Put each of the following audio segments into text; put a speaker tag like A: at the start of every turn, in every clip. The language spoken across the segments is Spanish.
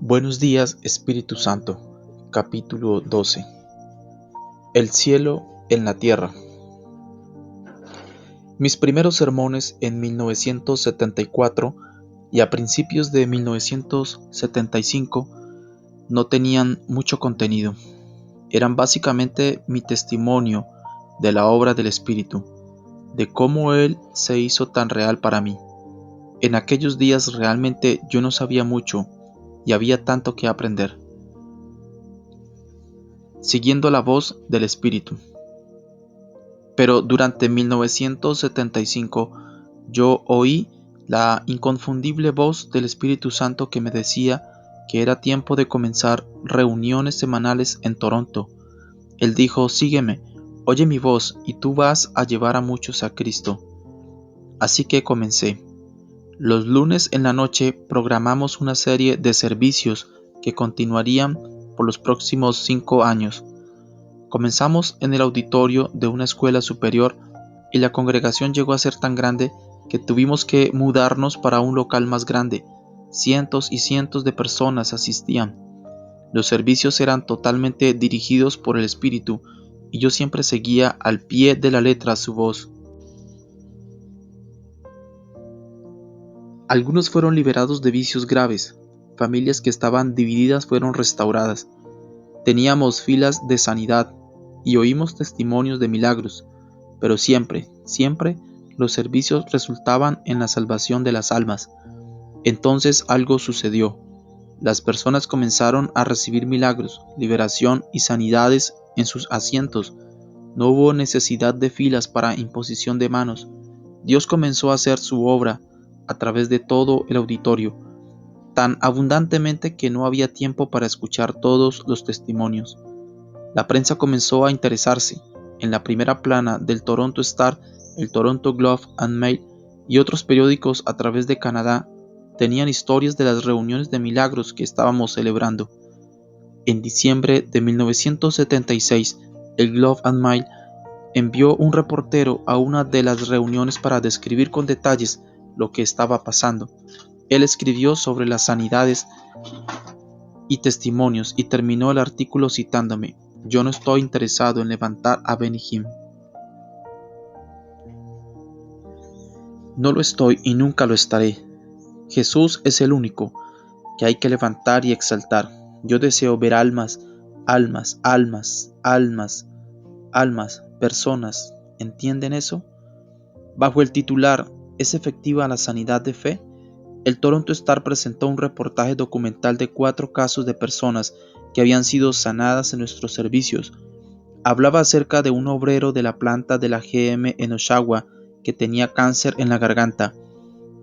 A: Buenos días, Espíritu Santo. Capítulo 12. El cielo en la tierra. Mis primeros sermones en 1974 y a principios de 1975 no tenían mucho contenido. Eran básicamente mi testimonio de la obra del Espíritu, de cómo Él se hizo tan real para mí. En aquellos días realmente yo no sabía mucho y había tanto que aprender. Siguiendo la voz del Espíritu. Pero durante 1975 yo oí la inconfundible voz del Espíritu Santo que me decía que era tiempo de comenzar reuniones semanales en Toronto. Él dijo: sígueme, oye mi voz y tú vas a llevar a muchos a Cristo. Así que comencé. Los lunes en la noche programamos una serie de servicios que continuarían por los próximos 5 años. Comenzamos en el auditorio de una escuela superior y la congregación llegó a ser tan grande que tuvimos que mudarnos para un local más grande. Cientos y cientos de personas asistían. Los servicios eran totalmente dirigidos por el Espíritu y yo siempre seguía al pie de la letra su voz. Algunos fueron liberados de vicios graves. Familias que estaban divididas fueron restauradas. Teníamos filas de sanidad y oímos testimonios de milagros, pero siempre los servicios resultaban en la salvación de las almas. Entonces algo sucedió. Las personas comenzaron a recibir milagros, liberación y sanidades en sus asientos. No hubo necesidad de filas para imposición de manos. Dios comenzó a hacer su obra a través de todo el auditorio, tan abundantemente que no había tiempo para escuchar todos los testimonios. La prensa comenzó a interesarse. En la primera plana del Toronto Star, el Toronto Globe and Mail y otros periódicos a través de Canadá tenían historias de las reuniones de milagros que estábamos celebrando. En diciembre de 1976, el Globe and Mail envió un reportero a una de las reuniones para describir con detalles lo que estaba pasando. Él escribió sobre las sanidades y testimonios y terminó el artículo citándome: yo no estoy interesado en levantar a Benny Hinn. No lo estoy y nunca lo estaré. Jesús es el único que hay que levantar y exaltar. Yo deseo ver almas, personas. ¿Entienden eso? Bajo el titular ¿Es efectiva la sanidad de fe?, el Toronto Star presentó un reportaje documental de 4 casos de personas que habían sido sanadas en nuestros servicios. Hablaba acerca de un obrero de la planta de la GM en Oshawa que tenía cáncer en la garganta.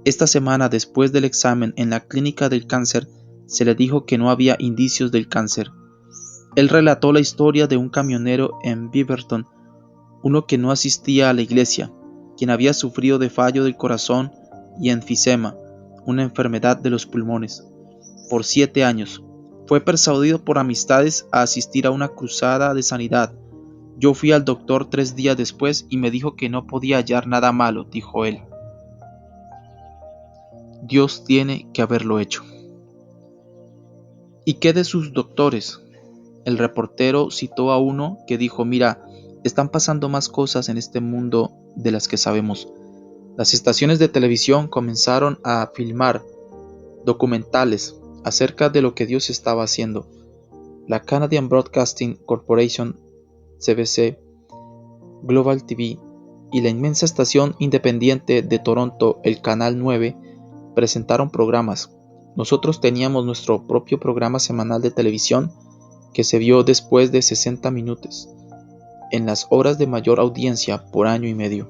A: Esta semana, después del examen en la clínica del cáncer, se le dijo que no había indicios del cáncer. Él relató la historia de un camionero en Beaverton, uno que no asistía a la iglesia, quien había sufrido de fallo del corazón y enfisema, una enfermedad de los pulmones, por 7 años. Fue persuadido por amistades a asistir a una cruzada de sanidad. Yo fui al doctor 3 días después y me dijo que no podía hallar nada malo, dijo él. Dios tiene que haberlo hecho. ¿Y qué de sus doctores? El reportero citó a uno que dijo: mira, están pasando más cosas en este mundo de las que sabemos. Las estaciones de televisión comenzaron a filmar documentales acerca de lo que Dios estaba haciendo. La Canadian Broadcasting Corporation, CBC, Global TV y la inmensa estación independiente de Toronto, el Canal 9, presentaron programas. Nosotros teníamos nuestro propio programa semanal de televisión que se vio después de 60 minutos, en las horas de mayor audiencia por año y medio.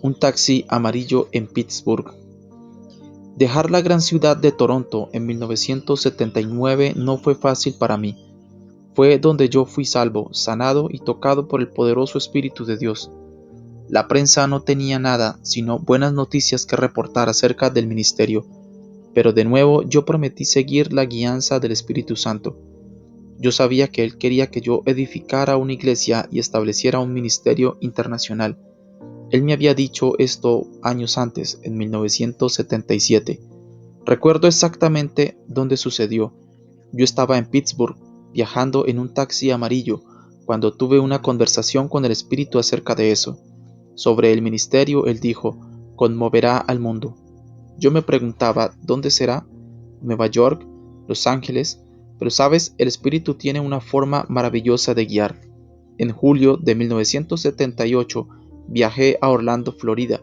A: Un taxi amarillo en Pittsburgh. Dejar la gran ciudad de Toronto en 1979 no fue fácil para mí. Fue donde yo fui salvo, sanado y tocado por el poderoso Espíritu de Dios. La prensa no tenía nada sino buenas noticias que reportar acerca del ministerio, pero de nuevo yo prometí seguir la guianza del Espíritu Santo. Yo sabía que Él quería que yo edificara una iglesia y estableciera un ministerio internacional. Él me había dicho esto años antes, en 1977. Recuerdo exactamente dónde sucedió. Yo estaba en Pittsburgh, viajando en un taxi amarillo, cuando tuve una conversación con el Espíritu acerca de eso. Sobre el ministerio, él dijo, conmoverá al mundo. Yo me preguntaba, ¿dónde será? ¿Nueva York? ¿Los Ángeles? Pero sabes, el Espíritu tiene una forma maravillosa de guiar. En julio de 1978 viajé a Orlando, Florida,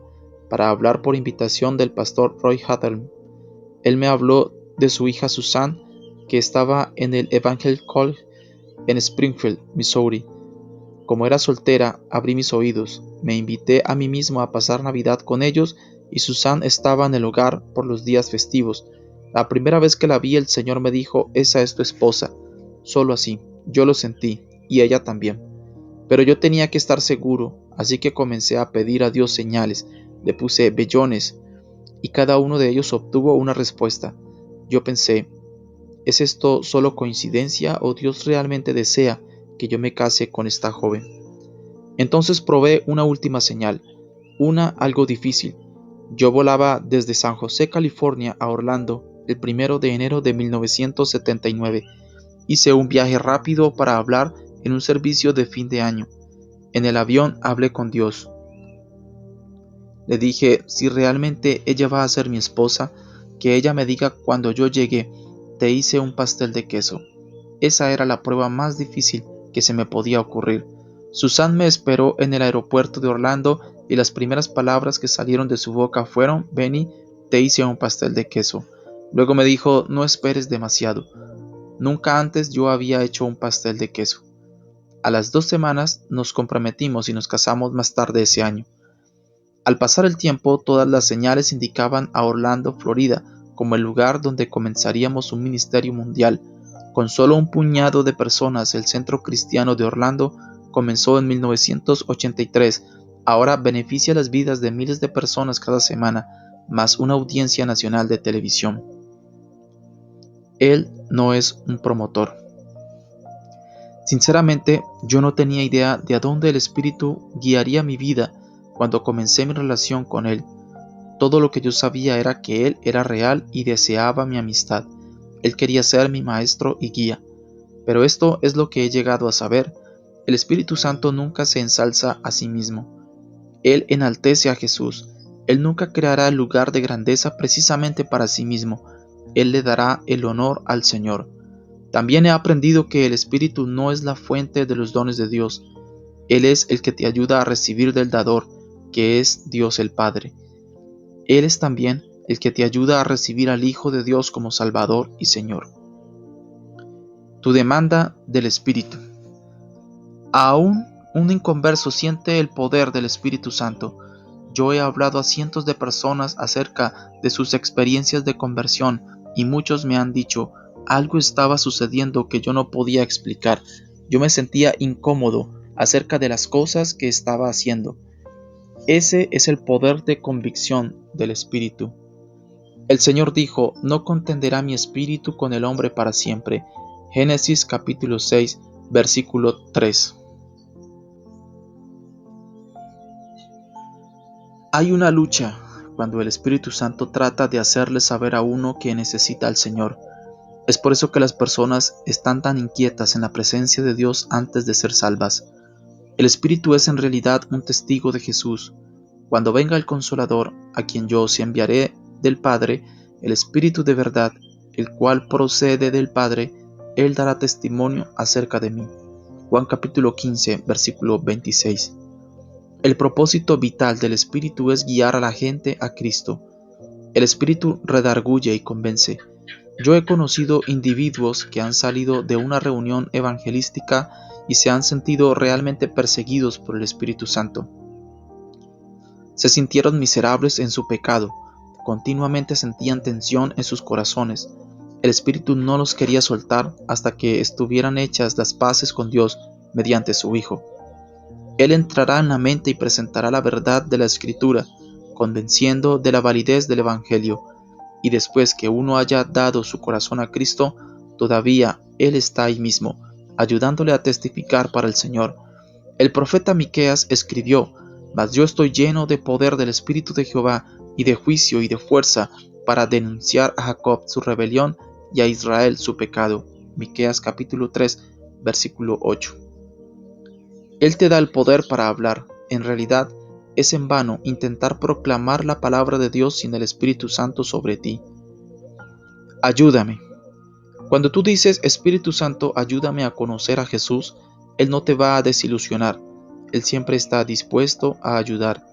A: para hablar por invitación del pastor Roy Hatterm. Él me habló de su hija Susan, que estaba en el Evangel College en Springfield, Missouri. Como era soltera, abrí mis oídos, me invité a mí mismo a pasar Navidad con ellos y Susan estaba en el hogar por los días festivos. La primera vez que la vi, el Señor me dijo, esa es tu esposa. Solo así, yo lo sentí, y ella también. Pero yo tenía que estar seguro, así que comencé a pedir a Dios señales. Le puse vellones, y cada uno de ellos obtuvo una respuesta. Yo pensé, ¿es esto solo coincidencia o Dios realmente desea que yo me case con esta joven? Entonces probé una última señal, una algo difícil. Yo volaba desde San José, California, a Orlando el 1 de enero de 1979. Hice un viaje rápido para hablar en un servicio de fin de año. En el avión hablé con Dios. Le dije, si realmente ella va a ser mi esposa, que ella me diga cuando yo llegue, te hice un pastel de queso. Esa era la prueba más difícil que se me podía ocurrir. Susan me esperó en el aeropuerto de Orlando y las primeras palabras que salieron de su boca fueron, Benny, te hice un pastel de queso. Luego me dijo, no esperes demasiado. Nunca antes yo había hecho un pastel de queso. A las 2 semanas nos comprometimos y nos casamos más tarde ese año. Al pasar el tiempo, todas las señales indicaban a Orlando, Florida, como el lugar donde comenzaríamos un ministerio mundial. Con solo un puñado de personas, el Centro Cristiano de Orlando comenzó en 1983. Ahora beneficia las vidas de miles de personas cada semana, más una audiencia nacional de televisión. Él no es un promotor. Sinceramente, yo no tenía idea de a dónde el Espíritu guiaría mi vida cuando comencé mi relación con Él. Todo lo que yo sabía era que Él era real y deseaba mi amistad. Él quería ser mi maestro y guía. Pero esto es lo que he llegado a saber. El Espíritu Santo nunca se ensalza a sí mismo. Él enaltece a Jesús. Él nunca creará el lugar de grandeza precisamente para sí mismo. Él le dará el honor al Señor. También he aprendido que el Espíritu no es la fuente de los dones de Dios. Él es el que te ayuda a recibir del dador, que es Dios el Padre. Él es también el que te ayuda a recibir al Hijo de Dios como Salvador y Señor. Tu demanda del Espíritu. Aún un inconverso siente el poder del Espíritu Santo. Yo he hablado a cientos de personas acerca de sus experiencias de conversión y muchos me han dicho, algo estaba sucediendo que yo no podía explicar. Yo me sentía incómodo acerca de las cosas que estaba haciendo. Ese es el poder de convicción del Espíritu. El Señor dijo, no contenderá mi espíritu con el hombre para siempre. Génesis capítulo 6, versículo 3. Hay una lucha cuando el Espíritu Santo trata de hacerle saber a uno que necesita al Señor. Es por eso que las personas están tan inquietas en la presencia de Dios antes de ser salvas. El Espíritu es en realidad un testigo de Jesús. Cuando venga el Consolador, a quien yo os enviaré del Padre, el Espíritu de verdad, el cual procede del Padre, Él dará testimonio acerca de mí. Juan capítulo 15, versículo 26. El propósito vital del Espíritu es guiar a la gente a Cristo. El Espíritu redarguye y convence. Yo he conocido individuos que han salido de una reunión evangelística y se han sentido realmente perseguidos por el Espíritu Santo. Se sintieron miserables en su pecado, continuamente sentían tensión en sus corazones. El Espíritu no los quería soltar hasta que estuvieran hechas las paces con Dios mediante su Hijo. Él entrará en la mente y presentará la verdad de la Escritura, convenciendo de la validez del Evangelio. Y después que uno haya dado su corazón a Cristo, todavía Él está ahí mismo, ayudándole a testificar para el Señor. El profeta Miqueas escribió, Mas yo estoy lleno de poder del Espíritu de Jehová, y de juicio y de fuerza, para denunciar a Jacob su rebelión y a Israel su pecado. Miqueas capítulo 3, versículo 8. Él te da el poder para hablar. En realidad, es en vano intentar proclamar la palabra de Dios sin el Espíritu Santo sobre ti. Ayúdame. Cuando tú dices, Espíritu Santo, ayúdame a conocer a Jesús, Él no te va a desilusionar. Él siempre está dispuesto a ayudar.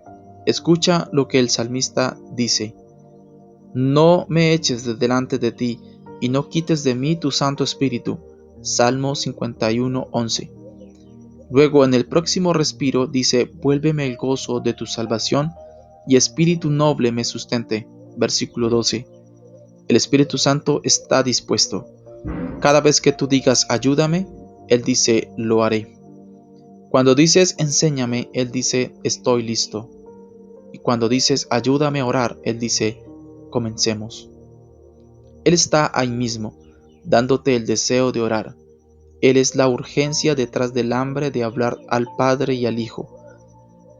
A: Escucha lo que el salmista dice. No me eches de delante de ti, y no quites de mí tu Santo Espíritu. Salmo 51:11. Luego en el próximo respiro dice, vuélveme el gozo de tu salvación, y espíritu noble me sustente. Versículo 12. El Espíritu Santo está dispuesto. Cada vez que tú digas ayúdame, Él dice lo haré. Cuando dices enséñame, Él dice estoy listo. Y cuando dices ayúdame a orar, Él dice comencemos. Él está ahí mismo, dándote el deseo de orar. Él es la urgencia detrás del hambre de hablar al Padre y al Hijo.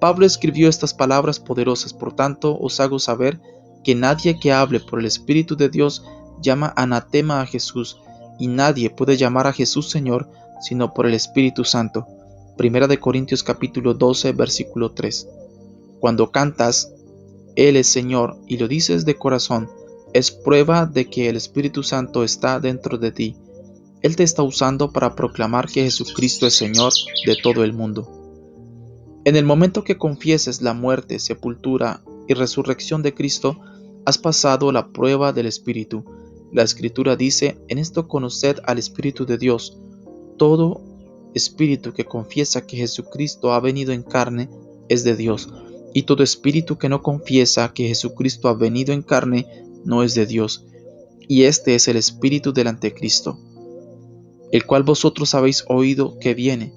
A: Pablo escribió estas palabras poderosas, por tanto os hago saber que nadie que hable por el Espíritu de Dios llama anatema a Jesús, y nadie puede llamar a Jesús Señor sino por el Espíritu Santo. Primera de Corintios capítulo 12, versículo 3. Cuando cantas, Él es Señor, y lo dices de corazón, es prueba de que el Espíritu Santo está dentro de ti. Él te está usando para proclamar que Jesucristo es Señor de todo el mundo. En el momento que confieses la muerte, sepultura y resurrección de Cristo, has pasado la prueba del Espíritu. La Escritura dice, en esto conoced al Espíritu de Dios. Todo espíritu que confiesa que Jesucristo ha venido en carne es de Dios, y todo espíritu que no confiesa que Jesucristo ha venido en carne no es de Dios. Y este es el espíritu del anticristo, el cual vosotros habéis oído que viene,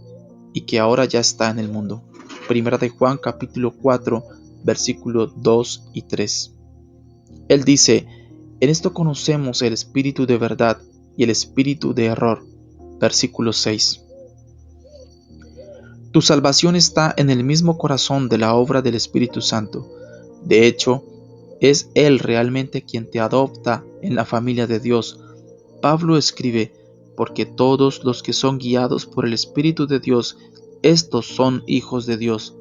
A: y que ahora ya está en el mundo. Primera de Juan capítulo 4, versículos 2 y 3. Él dice, en esto conocemos el espíritu de verdad y el espíritu de error. Versículo 6. Tu salvación está en el mismo corazón de la obra del Espíritu Santo. De hecho, es Él realmente quien te adopta en la familia de Dios. Pablo escribe, porque todos los que son guiados por el Espíritu de Dios, estos son hijos de Dios.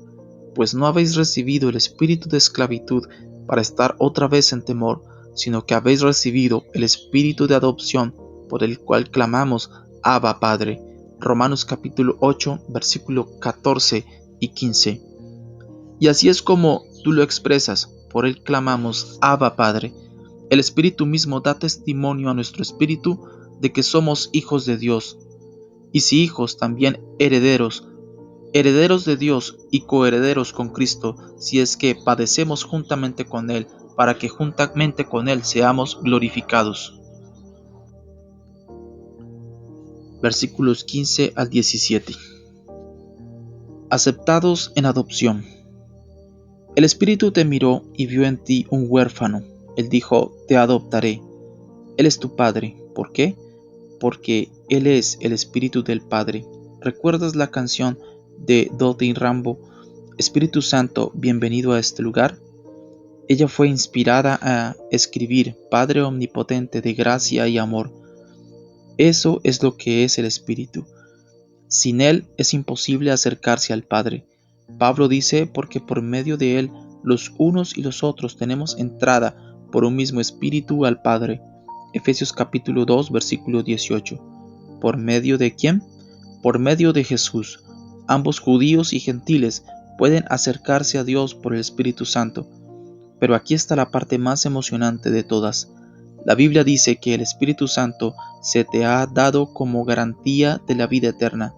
A: Pues no habéis recibido el espíritu de esclavitud para estar otra vez en temor, sino que habéis recibido el espíritu de adopción, por el cual clamamos, Abba Padre. Romanos capítulo 8, versículo 14 y 15. Y así es como tú lo expresas, por él clamamos, Abba Padre. El Espíritu mismo da testimonio a nuestro espíritu de que somos hijos de Dios. Y si hijos, también herederos, herederos de Dios y coherederos con Cristo, si es que padecemos juntamente con Él, para que juntamente con Él seamos glorificados. Versículos 15 al 17. Aceptados en adopción. El Espíritu te miró y vio en ti un huérfano. Él dijo, te adoptaré. Él es tu Padre. ¿Por qué? Porque Él es el Espíritu del Padre. ¿Recuerdas la canción de Dottie Rambo, Espíritu Santo, bienvenido a este lugar? Ella fue inspirada a escribir, Padre omnipotente de gracia y amor. Eso es lo que es el Espíritu. Sin Él es imposible acercarse al Padre. Pablo dice, porque por medio de Él, los unos y los otros tenemos entrada por un mismo Espíritu al Padre. Efesios capítulo 2, versículo 18. ¿Por medio de quién? Por medio de Jesús. Ambos judíos y gentiles pueden acercarse a Dios por el Espíritu Santo. Pero aquí está la parte más emocionante de todas. La Biblia dice que el Espíritu Santo se te ha dado como garantía de la vida eterna.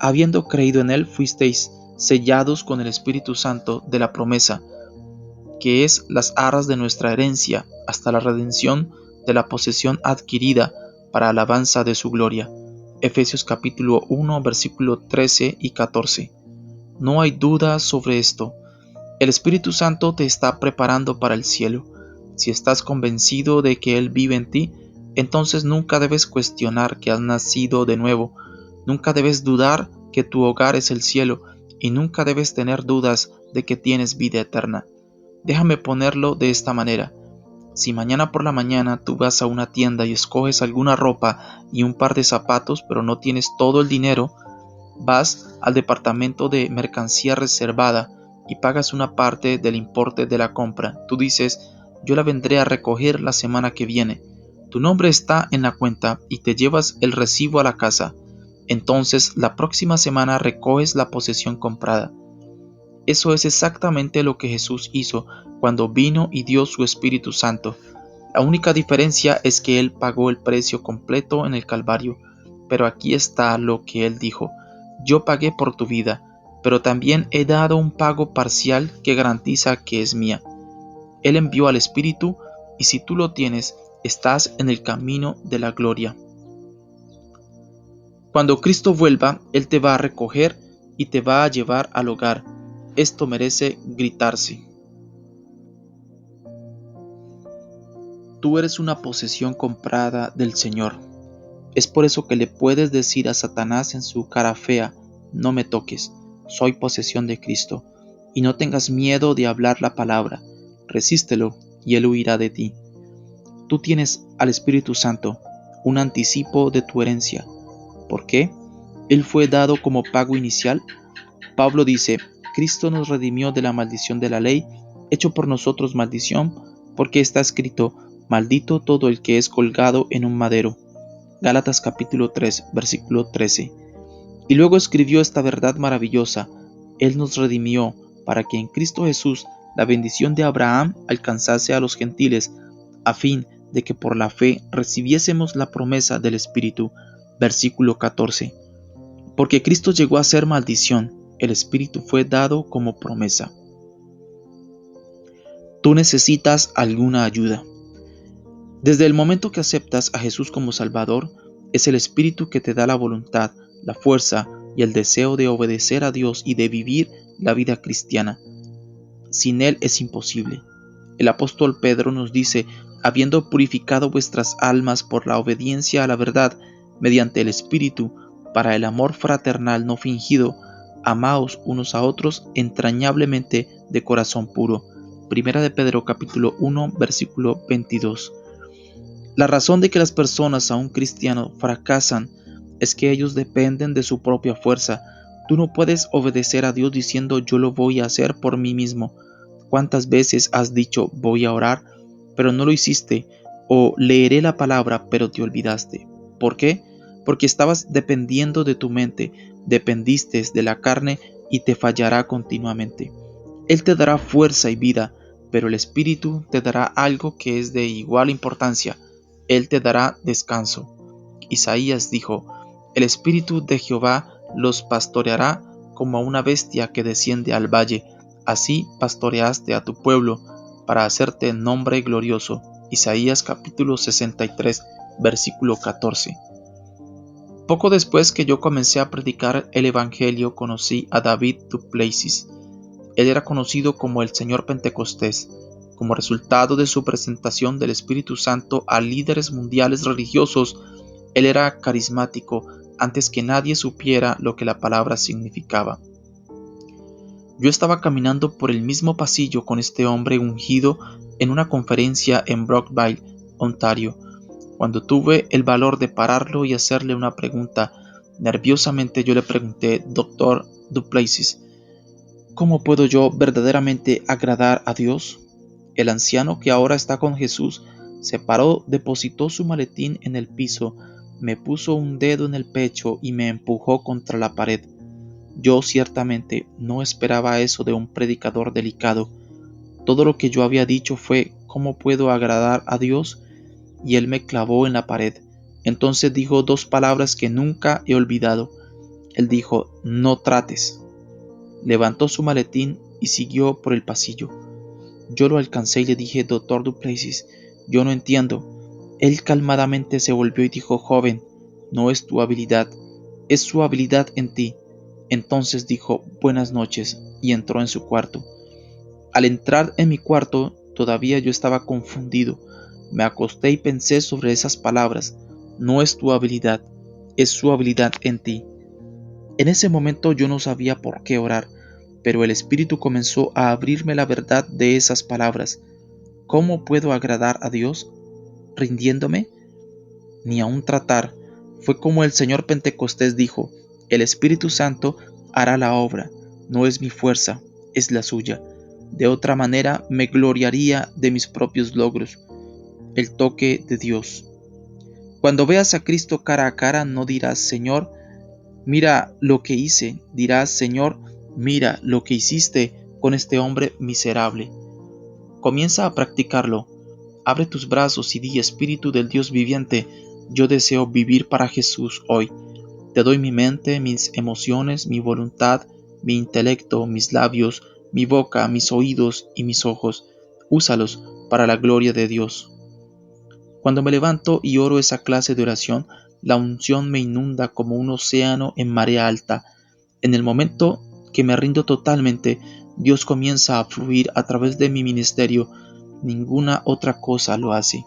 A: Habiendo creído en Él, fuisteis sellados con el Espíritu Santo de la promesa, que es las arras de nuestra herencia, hasta la redención de la posesión adquirida para alabanza de su gloria. Efesios capítulo 1, versículo 13 y 14. No hay duda sobre esto. El Espíritu Santo te está preparando para el cielo. Si estás convencido de que Él vive en ti, entonces nunca debes cuestionar que has nacido de nuevo. Nunca debes dudar que tu hogar es el cielo, y nunca debes tener dudas de que tienes vida eterna. Déjame ponerlo de esta manera. Si mañana por la mañana tú vas a una tienda y escoges alguna ropa y un par de zapatos, pero no tienes todo el dinero, vas al departamento de mercancía reservada y pagas una parte del importe de la compra. Tú dices, yo la vendré a recoger la semana que viene. Tu nombre está en la cuenta y te llevas el recibo a la casa. Entonces, la próxima semana recoges la posesión comprada. Eso es exactamente lo que Jesús hizo cuando vino y dio su Espíritu Santo. La única diferencia es que Él pagó el precio completo en el Calvario. Pero aquí está lo que Él dijo: yo pagué por tu vida, pero también he dado un pago parcial que garantiza que es mía. Él envió al Espíritu y si tú lo tienes, estás en el camino de la gloria. Cuando Cristo vuelva, Él te va a recoger y te va a llevar al hogar. Esto merece gritarse. Tú eres una posesión comprada del Señor. Es por eso que le puedes decir a Satanás en su cara fea: no me toques, soy posesión de Cristo. Y no tengas miedo de hablar la palabra, resístelo y Él huirá de ti. Tú tienes al Espíritu Santo, un anticipo de tu herencia. ¿Por qué? Él fue dado como pago inicial. Pablo dice: Cristo nos redimió de la maldición de la ley, hecho por nosotros maldición, porque está escrito: maldito todo el que es colgado en un madero. Gálatas capítulo 3, versículo 13. Y luego escribió esta verdad maravillosa: Él nos redimió para que en Cristo Jesús la bendición de Abraham alcanzase a los gentiles, a fin de que por la fe recibiésemos la promesa del Espíritu. Versículo 14. Porque Cristo llegó a ser maldición, el Espíritu fue dado como promesa. Tú necesitas alguna ayuda. Desde el momento que aceptas a Jesús como Salvador, es el Espíritu que te da la voluntad, la fuerza y el deseo de obedecer a Dios y de vivir la vida cristiana. Sin Él es imposible. El apóstol Pedro nos dice: habiendo purificado vuestras almas por la obediencia a la verdad, mediante el Espíritu, para el amor fraternal no fingido, amaos unos a otros entrañablemente de corazón puro. Primera de Pedro capítulo 1, versículo 22. La razón de que las personas aún cristianos fracasan es que ellos dependen de su propia fuerza. Tú no puedes obedecer a Dios diciendo: yo lo voy a hacer por mí mismo. ¿Cuántas veces has dicho: voy a orar, pero no lo hiciste? O leeré la palabra, pero te olvidaste. ¿Por qué? Porque estabas dependiendo de tu mente, dependiste de la carne y te fallará continuamente. Él te dará fuerza y vida, pero el Espíritu te dará algo que es de igual importancia: Él te dará descanso. Isaías dijo: el Espíritu de Jehová los pastoreará como a una bestia que desciende al valle. Así pastoreaste a tu pueblo para hacerte nombre glorioso. Isaías capítulo 63, versículo 14. Poco después que yo comencé a predicar el Evangelio, conocí a David du Plessis. Él era conocido como el Señor Pentecostés, como resultado de su presentación del Espíritu Santo a líderes mundiales religiosos. Él era carismático antes que nadie supiera lo que la palabra significaba. Yo estaba caminando por el mismo pasillo con este hombre ungido en una conferencia en Brockville, Ontario, cuando tuve el valor de pararlo y hacerle una pregunta. Nerviosamente yo le pregunté: Dr. du Plessis, ¿cómo puedo yo verdaderamente agradar a Dios? El anciano, que ahora está con Jesús, se paró, depositó su maletín en el piso, me puso un dedo en el pecho y me empujó contra la pared. Yo ciertamente no esperaba eso de un predicador delicado. Todo lo que yo había dicho fue: ¿cómo puedo agradar a Dios? Y él me clavó en la pared. Entonces dijo dos palabras que nunca he olvidado. Él dijo: no trates. Levantó su maletín y siguió por el pasillo. Yo lo alcancé y le dije: Dr. du Plessis, yo no entiendo. Él calmadamente se volvió y dijo: joven, no es tu habilidad, es su habilidad en ti. Entonces dijo: buenas noches, y entró en su cuarto. Al entrar en mi cuarto, todavía yo estaba confundido. Me acosté y pensé sobre esas palabras: no es tu habilidad, es su habilidad en ti. En ese momento yo no sabía por qué orar, pero el Espíritu comenzó a abrirme la verdad de esas palabras. ¿Cómo puedo agradar a Dios? ¿Rindiéndome? Ni aun tratar. Fue como el Señor Pentecostés dijo: el Espíritu Santo hará la obra, no es mi fuerza, es la suya. De otra manera me gloriaría de mis propios logros. El toque de Dios. Cuando veas a Cristo cara a cara, no dirás: Señor, mira lo que hice. Dirás: Señor, mira lo que hiciste con este hombre miserable. Comienza a practicarlo. Abre tus brazos y di: Espíritu del Dios viviente, yo deseo vivir para Jesús hoy. Te doy mi mente, mis emociones, mi voluntad, mi intelecto, mis labios, mi boca, mis oídos y mis ojos. Úsalos para la gloria de Dios. Cuando me levanto y oro esa clase de oración, la unción me inunda como un océano en marea alta. En el momento que me rindo totalmente, Dios comienza a fluir a través de mi ministerio. Ninguna otra cosa lo hace.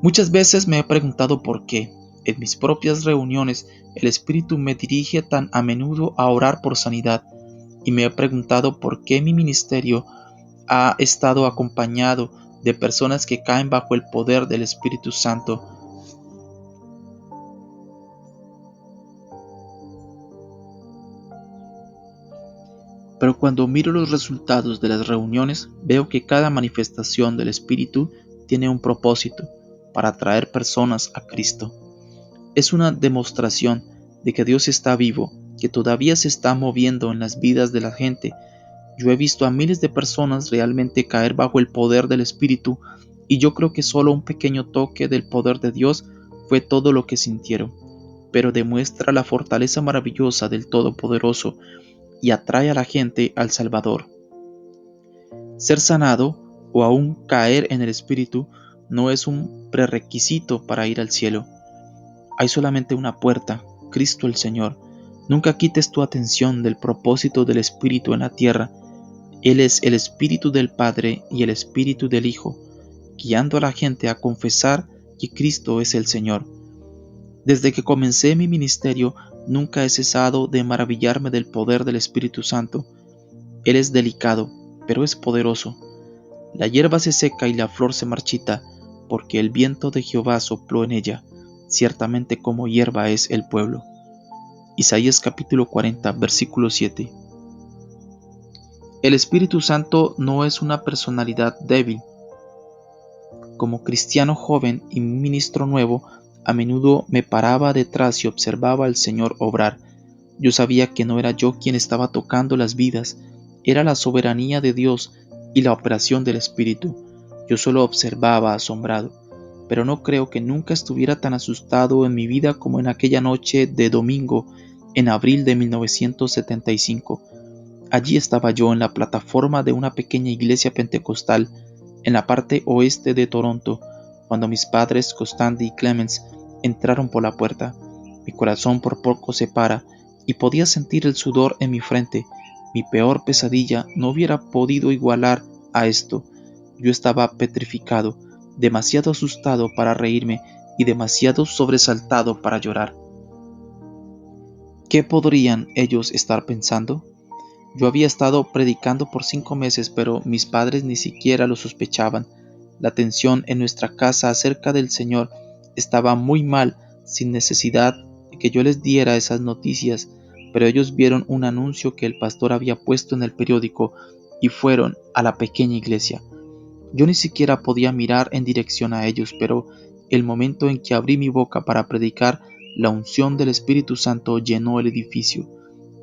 A: Muchas veces me he preguntado por qué, en mis propias reuniones, el Espíritu me dirige tan a menudo a orar por sanidad, y me he preguntado por qué mi ministerio ha estado acompañado de personas que caen bajo el poder del Espíritu Santo. Pero cuando miro los resultados de las reuniones, veo que cada manifestación del Espíritu tiene un propósito: para atraer personas a Cristo. Es una demostración de que Dios está vivo, que todavía se está moviendo en las vidas de la gente. Yo he visto a miles de personas realmente caer bajo el poder del Espíritu, y yo creo que solo un pequeño toque del poder de Dios fue todo lo que sintieron, pero demuestra la fortaleza maravillosa del Todopoderoso y atrae a la gente al Salvador. Ser sanado o aún caer en el Espíritu no es un prerequisito para ir al cielo. Hay solamente una puerta: Cristo el Señor. Nunca quites tu atención del propósito del Espíritu en la tierra. Él es el Espíritu del Padre y el Espíritu del Hijo, guiando a la gente a confesar que Cristo es el Señor. Desde que comencé mi ministerio, nunca he cesado de maravillarme del poder del Espíritu Santo. Él es delicado, pero es poderoso. La hierba se seca y la flor se marchita, porque el viento de Jehová sopló en ella. Ciertamente como hierba es el pueblo. Isaías capítulo 40, versículo 7. El Espíritu Santo no es una personalidad débil. Como cristiano joven y ministro nuevo, a menudo me paraba detrás y observaba al Señor obrar. Yo sabía que no era yo quien estaba tocando las vidas, era la soberanía de Dios y la operación del Espíritu. Yo solo observaba asombrado, pero no creo que nunca estuviera tan asustado en mi vida como en aquella noche de domingo en abril de 1975. Allí estaba yo en la plataforma de una pequeña iglesia pentecostal en la parte oeste de Toronto, cuando mis padres, Costandi y Clemens, entraron por la puerta. Mi corazón por poco se para y podía sentir el sudor en mi frente. Mi peor pesadilla no hubiera podido igualar a esto. Yo estaba petrificado, demasiado asustado para reírme y demasiado sobresaltado para llorar. ¿Qué podrían ellos estar pensando? Yo había estado predicando por 5 meses, pero mis padres ni siquiera lo sospechaban. La tensión en nuestra casa acerca del Señor estaba muy mal, sin necesidad de que yo les diera esas noticias, pero ellos vieron un anuncio que el pastor había puesto en el periódico y fueron a la pequeña iglesia. Yo ni siquiera podía mirar en dirección a ellos, pero el momento en que abrí mi boca para predicar, la unción del Espíritu Santo llenó el edificio.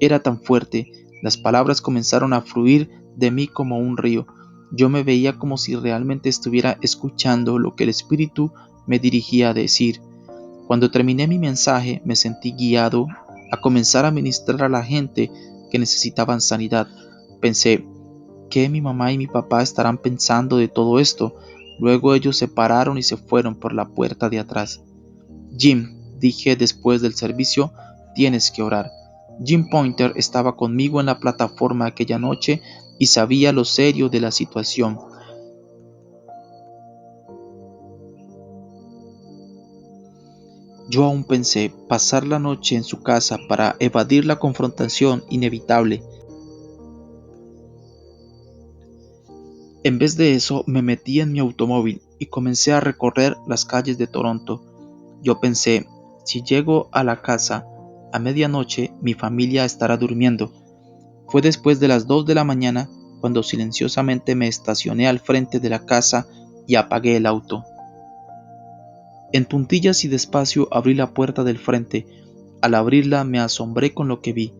A: Era tan fuerte, las palabras comenzaron a fluir de mí como un río. Yo me veía como si realmente estuviera escuchando lo que el Espíritu me dirigía a decir. Cuando terminé mi mensaje, me sentí guiado a comenzar a ministrar a la gente que necesitaban sanidad. Pensé: ¿qué mi mamá y mi papá estarán pensando de todo esto? Luego ellos se pararon y se fueron por la puerta de atrás. Jim, dije después del servicio, tienes que orar. Jim Pointer estaba conmigo en la plataforma aquella noche y sabía lo serio de la situación. Yo aún pensé pasar la noche en su casa para evadir la confrontación inevitable. En vez de eso, me metí en mi automóvil y comencé a recorrer las calles de Toronto. Yo pensé, si llego a la casa a medianoche, mi familia estará durmiendo. Fue después de las 2 de la mañana cuando silenciosamente me estacioné al frente de la casa y apagué el auto. En puntillas y despacio abrí la puerta del frente. Al abrirla me asombré con lo que vi.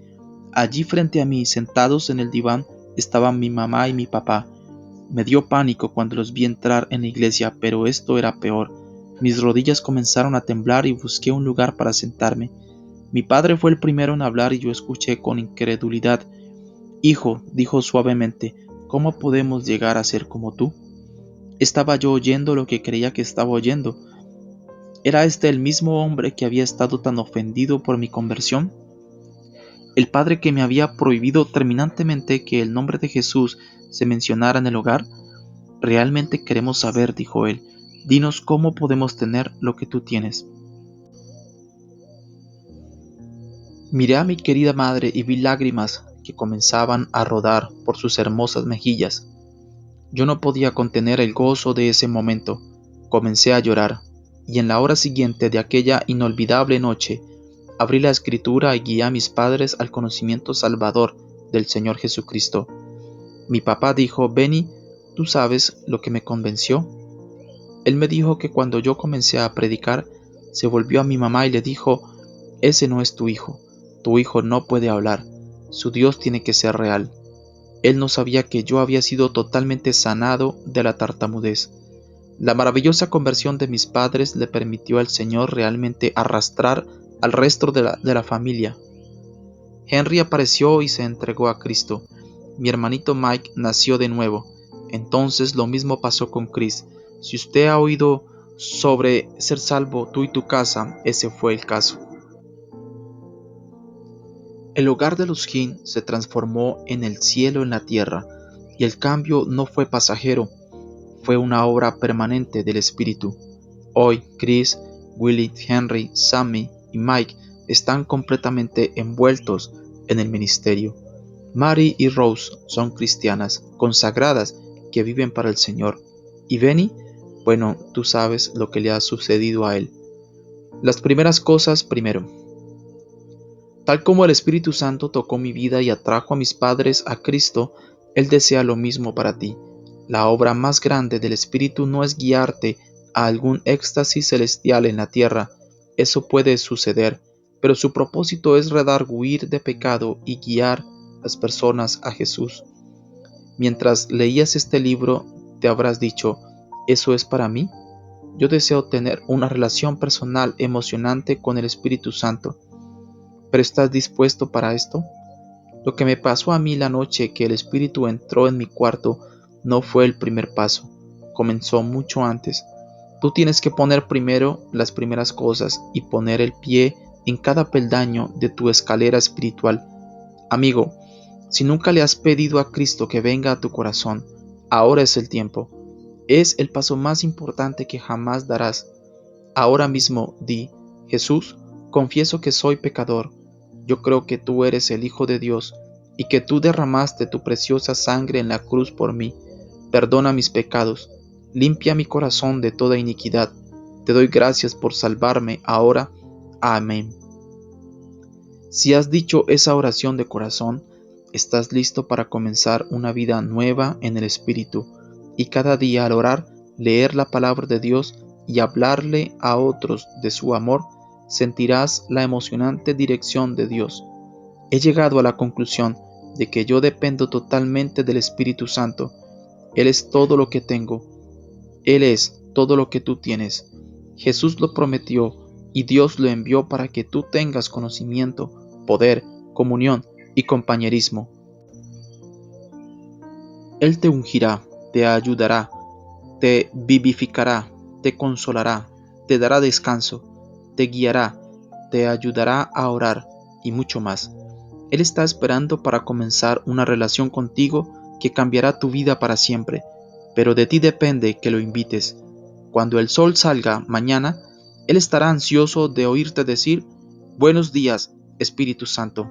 A: Allí frente a mí, sentados en el diván, estaban mi mamá y mi papá. Me dio pánico cuando los vi entrar en la iglesia, pero esto era peor. Mis rodillas comenzaron a temblar y busqué un lugar para sentarme. Mi padre fue el primero en hablar y yo escuché con incredulidad. Hijo, dijo suavemente, ¿cómo podemos llegar a ser como tú? ¿Estaba yo oyendo lo que creía que estaba oyendo? ¿Era este el mismo hombre que había estado tan ofendido por mi conversión? ¿El padre que me había prohibido terminantemente que el nombre de Jesús se mencionara en el hogar? Realmente queremos saber, dijo él. Dinos cómo podemos tener lo que tú tienes. Miré a mi querida madre y vi lágrimas que comenzaban a rodar por sus hermosas mejillas. Yo no podía contener el gozo de ese momento. Comencé a llorar, y en la hora siguiente de aquella inolvidable noche, abrí la escritura y guié a mis padres al conocimiento salvador del Señor Jesucristo. Mi papá dijo, Benny, ¿tú sabes lo que me convenció? Él me dijo que cuando yo comencé a predicar, se volvió a mi mamá y le dijo, ese no es tu hijo no puede hablar, su Dios tiene que ser real. Él no sabía que yo había sido totalmente sanado de la tartamudez. La maravillosa conversión de mis padres le permitió al Señor realmente arrastrar al resto de la familia. Henry apareció y se entregó a Cristo. Mi hermanito Mike nació de nuevo. Entonces lo mismo pasó con Chris. Si usted ha oído sobre ser salvo tú y tu casa, ese fue el caso. El hogar de los King se transformó en el cielo en la tierra, y el cambio no fue pasajero, fue una obra permanente del Espíritu. Hoy Chris, Willie, Henry, Sammy y Mike están completamente envueltos en el ministerio. Mary y Rose son cristianas, consagradas, que viven para el Señor. ¿Y Benny? Bueno, tú sabes lo que le ha sucedido a él. Las primeras cosas primero. Tal como el Espíritu Santo tocó mi vida y atrajo a mis padres a Cristo, Él desea lo mismo para ti. La obra más grande del Espíritu no es guiarte a algún éxtasis celestial en la tierra. Eso puede suceder, pero su propósito es redarguir de pecado y guiar a las personas a Jesús. Mientras leías este libro, te habrás dicho, ¿eso es para mí? Yo deseo tener una relación personal emocionante con el Espíritu Santo. ¿Pero estás dispuesto para esto? Lo que me pasó a mí la noche que el Espíritu entró en mi cuarto no fue el primer paso, comenzó mucho antes. Tú tienes que poner primero las primeras cosas y poner el pie en cada peldaño de tu escalera espiritual. Amigo, si nunca le has pedido a Cristo que venga a tu corazón, ahora es el tiempo. Es el paso más importante que jamás darás. Ahora mismo di, Jesús, confieso que soy pecador. Yo creo que tú eres el Hijo de Dios y que tú derramaste tu preciosa sangre en la cruz por mí. Perdona mis pecados, limpia mi corazón de toda iniquidad. Te doy gracias por salvarme ahora. Amén. Si has dicho esa oración de corazón, estás listo para comenzar una vida nueva en el Espíritu y cada día al orar, leer la palabra de Dios y hablarle a otros de su amor, sentirás la emocionante dirección de Dios. He llegado a la conclusión de que yo dependo totalmente del Espíritu Santo. Él es todo lo que tengo. Él es todo lo que tú tienes. Jesús lo prometió y Dios lo envió para que tú tengas conocimiento, poder, comunión y compañerismo. Él te ungirá, te ayudará, te vivificará, te consolará, te dará descanso, te guiará, te ayudará a orar y mucho más. Él está esperando para comenzar una relación contigo que cambiará tu vida para siempre, pero de ti depende que lo invites. Cuando el sol salga mañana, Él estará ansioso de oírte decir: Buenos días, Espíritu Santo.